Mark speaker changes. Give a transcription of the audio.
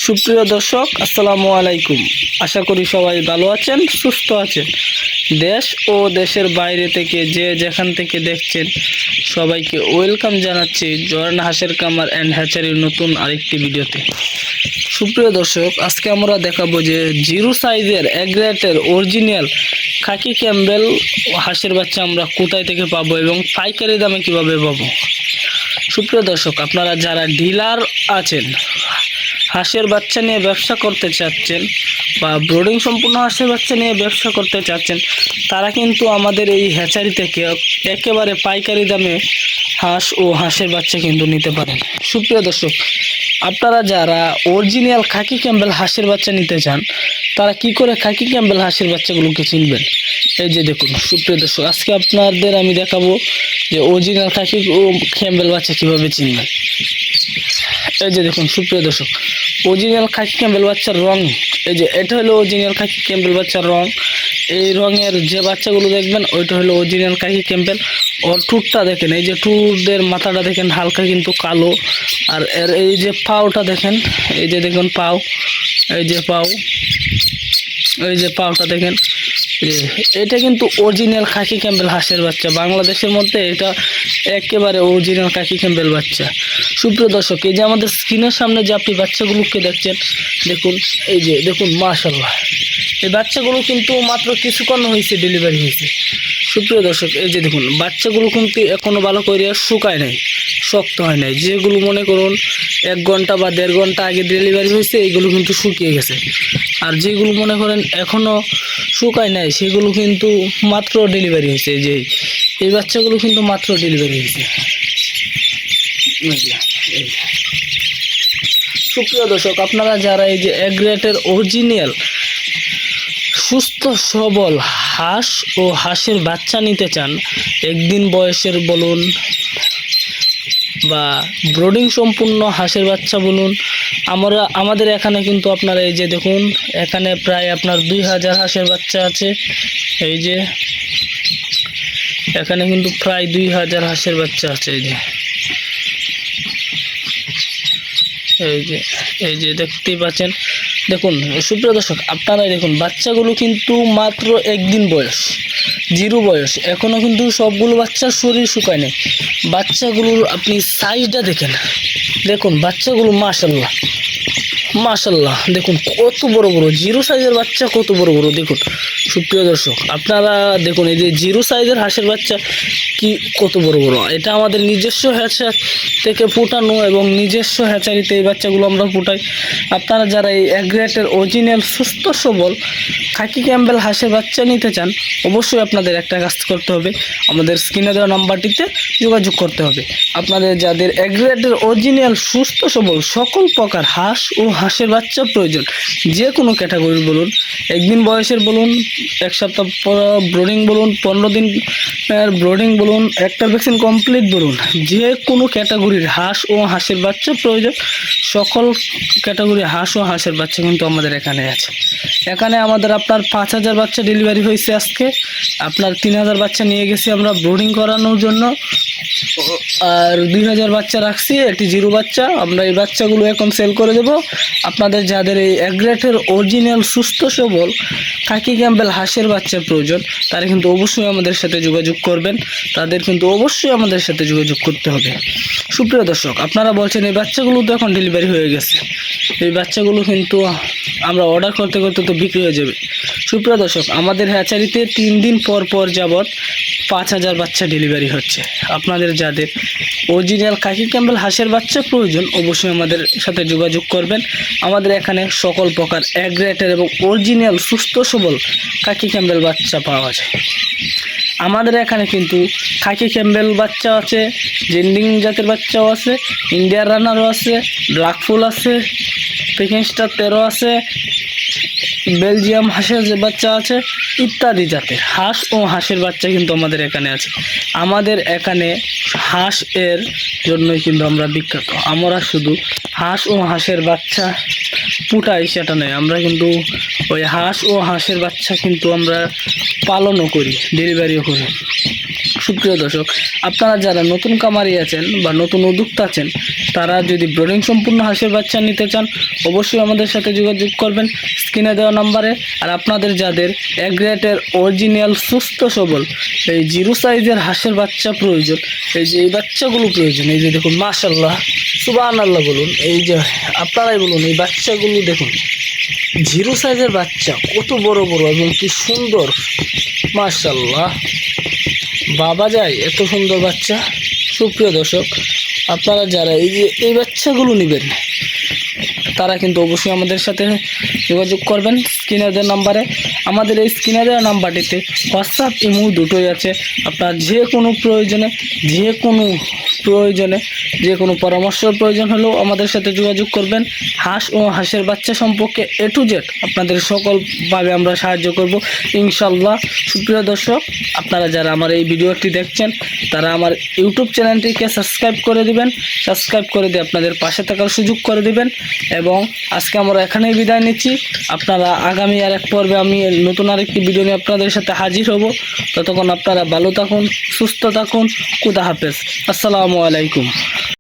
Speaker 1: সুপ্রিয় দর্শক, আসসালামু আলাইকুম। আশা করি সবাই ভালো আছেন, সুস্থ আছেন। দেশ ও দেশের বাইরে থেকে যে যেখান থেকে দেখছেন সবাইকে ওয়েলকাম জানাচ্ছি জয়ন হাঁসের কামার অ্যান্ড হ্যাচারির নতুন আরেকটি ভিডিওতে। সুপ্রিয় দর্শক, আজকে আমরা দেখাবো যে জিরো সাইজের এগ্রেটের অরিজিনাল খাকি ক্যাম্বেল হাঁসের বাচ্চা আমরা কোথায় থেকে পাবো এবং পাইকারি দামে কিভাবে পাবো। সুপ্রিয় দর্শক, আপনারা যারা ডিলার আছেন, হাঁসের বাচ্চা নিয়ে ব্যবসা করতে চাচ্ছেন বা ব্রোডিং সম্পূর্ণ হাঁসের বাচ্চা নিয়ে ব্যবসা করতে চাচ্ছেন, তারা কিন্তু আমাদের এই হ্যাচারি থেকে একেবারে পাইকারি দামে হাঁস ও হাঁসের বাচ্চা কিন্তু নিতে পারেন। সুপ্রিয় দর্শক, আপনারা যারা অরিজিনাল খাকি ক্যাম্বেল হাঁসের বাচ্চা নিতে চান, তারা কি করে খাকি ক্যাম্বেল হাঁসের বাচ্চাগুলোকে চিনবেন? এই যে দেখুন সুপ্রিয় দর্শক, আজকে আপনাদের আমি দেখাবো যে অরিজিনাল খাকি ও ক্যাম্বেল বাচ্চা কিভাবে চিনবেন। এই যে দেখুন সুপ্রিয় দর্শক, অরিজিনাল খাকি ক্যাম্বেল বাচ্চার রং, এই যে এটা হলো অরিজিনাল খাকি ক্যাম্বেল বাচ্চার রং। এই রঙের যে বাচ্চাগুলো দেখবেন ওইটা হলো অরিজিনাল খাকি ক্যাম্বেল। ওর টুটটা দেখেন, এই যে টুটদের মাথাটা দেখেন হালকা কিন্তু কালো, আর এর এই যে পাওটা দেখেন, এই যে দেখুন পাও, এই যে পাও, এই যে পাওটা দেখেন, এটা কিন্তু অরিজিনাল খাকি ক্যাম্বেল হাঁসের বাচ্চা। বাংলাদেশের মধ্যে এটা একেবারে অরিজিনাল খাকি ক্যাম্বেল বাচ্চা। সুপ্রিয় দর্শক, এই যে আমাদের স্ক্রিনের সামনে যে আপনি বাচ্চাগুলোকে দেখছেন, দেখুন এই যে দেখুন, মাশাআল্লাহ, এই বাচ্চাগুলো কিন্তু মাত্র কিছুক্ষণ হয়েছে ডেলিভারি হয়েছে। সুপ্রিয় দর্শক, এই যে দেখুন বাচ্চাগুলো কিন্তু এখনো ভালো করে শুকায় নাই, শক্ত হয় নাই। যেগুলো মনে করুন 1 ঘন্টা বা 1.5 ঘন্টা আগে ডেলিভারি হয়েছে, এইগুলো কিন্তু শুকিয়ে গেছে। আর যেগুলো মনে করেন এখনো শুকায় নাই, সেগুলো কিন্তু মাত্র ডেলিভারি হয়েছে। যে এই বাচ্চাগুলো কিন্তু মাত্র ডেলিভারি হয়েছে। সুপ্রিয় দর্শক, আপনারা যারা এই যে এগ্রেটের অরিজিনাল সুস্থ সবল হাঁস ও হাঁসের বাচ্চা নিতে চান, 1 দিন বয়সের বলুন বা ব্রোডিং সম্পূর্ণ হাঁসের বাচ্চা বলুন, আমাদের এখানে কিন্তু আপনারা এই যে দেখুন, এখানে প্রায় আপনার 2000 হাঁসের বাচ্চা আছে। এই যে এখানে কিন্তু প্রায় 2000 হাঁসের বাচ্চা আছে। এই যে দেখতেই পাচ্ছেন। দেখুন সুপ্রিয় দর্শক, আপনারা দেখুন বাচ্চাগুলো কিন্তু মাত্র 1 দিন বয়স, জিরো বয়স, এখনো কিন্তু সবগুলো বাচ্চার শরীর শুকায় নেই। বাচ্চাগুলোর আপনি সাইজটা দেখেন, দেখুন বাচ্চাগুলো মাশাআল্লাহ মাশাআল্লাহ, দেখুন কত বড় বড় জিরো সাইজের বাচ্চা, কত বড় বড় দেখুন। সুপ্রিয় দর্শক, আপনারা দেখুন এই যে জিরো সাইজের হাঁসের বাচ্চা কি কত বড় বড়। এটা আমাদের নিজস্ব হ্যাচার থেকে ফুটানো এবং নিজস্ব হ্যাচারিতে এই বাচ্চাগুলো আমরা ফুটাই। আপনারা যারা এই এগ্রেটের অরিজিনাল সুস্থ সবল খাকি ক্যাম্বেল হাঁসের বাচ্চা নিতে চান, অবশ্যই আপনাদের একটা কাজ করতে হবে, আমাদের স্ক্রিনে দেওয়া নাম্বারটিতে যোগাযোগ করতে হবে। আপনাদের যাদের এগ্রেটের অরিজিনাল সুস্থ সবল সকল প্রকার হাঁস ও হাঁসের বাচ্চা প্রয়োজন, যে কোনো ক্যাটাগরির বলুন, 1 দিন বয়সের বলুন, 1 সপ্তাহ ব্রোডিং বলুন, 15 দিন ব্রোডিং বলুন, একটা ভ্যাকসিন কমপ্লিট বলুন, যে কোনো ক্যাটাগরির হাঁস ও হাঁসের বাচ্চা প্রয়োজন, সকল ক্যাটাগরি হাঁস ও হাঁসের বাচ্চা কিন্তু আমাদের এখানে আছে। এখানে আমাদের আপনার 5000 বাচ্চা ডেলিভারি হয়েছে আজকে, আপনার 3000 বাচ্চা নিয়ে গেছি আমরা ব্রোডিং করানোর জন্য, আর 2000 বাচ্চা রাখছি, একটি জিরো বাচ্চা। আমরা এই বাচ্চাগুলো এখন সেল করে দেব। আপনাদের যাদের এই এগ্রেটের অরিজিনাল সুস্থ সবল খাকি ক্যাম্বেল হাঁসের বাচ্চা প্রয়োজন, তারা কিন্তু অবশ্যই আমাদের সাথে যোগাযোগ করবেন, তাদের কিন্তু অবশ্যই আমাদের সাথে যোগাযোগ করতে হবে। সুপ্রিয় দর্শক, আপনারা বলছেন এই বাচ্চাগুলো তো এখন ডেলিভারি হয়ে গেছে, এই বাচ্চাগুলো কিন্তু আমরা অর্ডার করতে করতে তো বিক্রি হয়ে যাবে। সুপ্রিয় দর্শক, আমাদের হ্যাচারিতে 3 দিন পর যাবত 5000 বাচ্চা ডেলিভারি হচ্ছে। আপনাদের যাদের অরিজিনাল খাকি ক্যাম্বেল হাঁসের বাচ্চা প্রয়োজন, অবশ্যই আমাদের সাথে যোগাযোগ করবেন। আমাদের এখানে সকল প্রকার এগ্রেটের এবং অরিজিনাল সুস্থ সবল খাকি ক্যাম্বেল বাচ্চা পাওয়া যায়। আমাদের এখানে কিন্তু খাকি ক্যাম্বেল বাচ্চা আছে, জেন্ডিং জাতের বাচ্চাও আছে, ইন্ডিয়ান রানারও আছে, ব্ল্যাক ফুল আছে, পেকিং স্টার 13 আছে, বেলজিয়াম হাঁসের বাচ্চা আছে, ইত্যাদি জাতের হাঁস ও হাঁসের বাচ্চা কিন্তু আমাদের এখানে আছে। আমাদের এখানে হাঁস এর জন্যই কিন্তু আমরা বিখ্যাত। আমরা শুধু হাঁস ও হাঁসের বাচ্চা ফুটাই সেটা নয়, আমরা কিন্তু ওই হাঁস ও হাঁসের বাচ্চা কিন্তু আমরা পালনও করি, ডেলিভারিও করি। সুপ্রিয় দর্শক, আপনারা যারা নতুন কামারি আছেন বা নতুন উদ্যোক্তা আছেন, তারা যদি ব্রিডিং সম্পূর্ণ হাঁসের বাচ্চা নিতে চান অবশ্যই আমাদের সাথে যোগাযোগ করবেন স্ক্রিনে দেওয়া নাম্বারে। আর আপনাদের যাদের এক গ্রেটের অরিজিনাল সুস্থ সবল এই জিরো সাইজের হাঁসের বাচ্চা প্রয়োজন, এই যে এই বাচ্চাগুলো প্রয়োজন, এই যে দেখুন মাশাআল্লাহ সুবহানাল্লাহ বলুন, এই যে আপনারাই বলুন, এই বাচ্চাগুলো দেখুন জিরো সাইজের বাচ্চা কত বড় বড় এবং কি সুন্দর মাশাআল্লাহ, বাবা যায় এত সুন্দর বাচ্চা। সুপ্রিয় দর্শক, আপনারা যারা এই যে এই বাচ্চাগুলো নেবেন তারা কিন্তু অবশ্যই আমাদের সাথে যোগাযোগ করবেন স্ক্রিনে দেওয়া নাম্বারে। আমাদের এই স্ক্রিনে দেওয়া নাম্বারটিতে হোয়াটসঅ্যাপ ইমো দুটোই আছে। আপনার যে কোনো প্রয়োজনে যে কোনো পরামর্শের প্রয়োজন হলেও আমাদের সাথে যোগাযোগ করবেন। হাঁস ও হাঁসের বাচ্চা সম্পর্কে A to Z আপনাদের সকলভাবে আমরা সাহায্য করব ইনশাল্লাহ। সুপ্রিয় দর্শক, আপনারা যারা আমার এই ভিডিওটি দেখছেন তারা আমার ইউটিউব চ্যানেলটিকে সাবস্ক্রাইব করে দিবেন, সাবস্ক্রাইব করে দিয়ে আপনাদের পাশে থাকার সুযোগ করে দিবেন। এবং আজকে আমরা এখানেই বিদায় নিচ্ছি। আপনারা আগামী আর এক পর্বে আমি নতুন আরেকটি ভিডিও নিয়ে আপনাদের সাথে হাজির হব। ততক্ষণ আপনারা ভালো থাকুন, সুস্থ থাকুন, খুদা হাফেজ, আসসালামু আলাইকুম।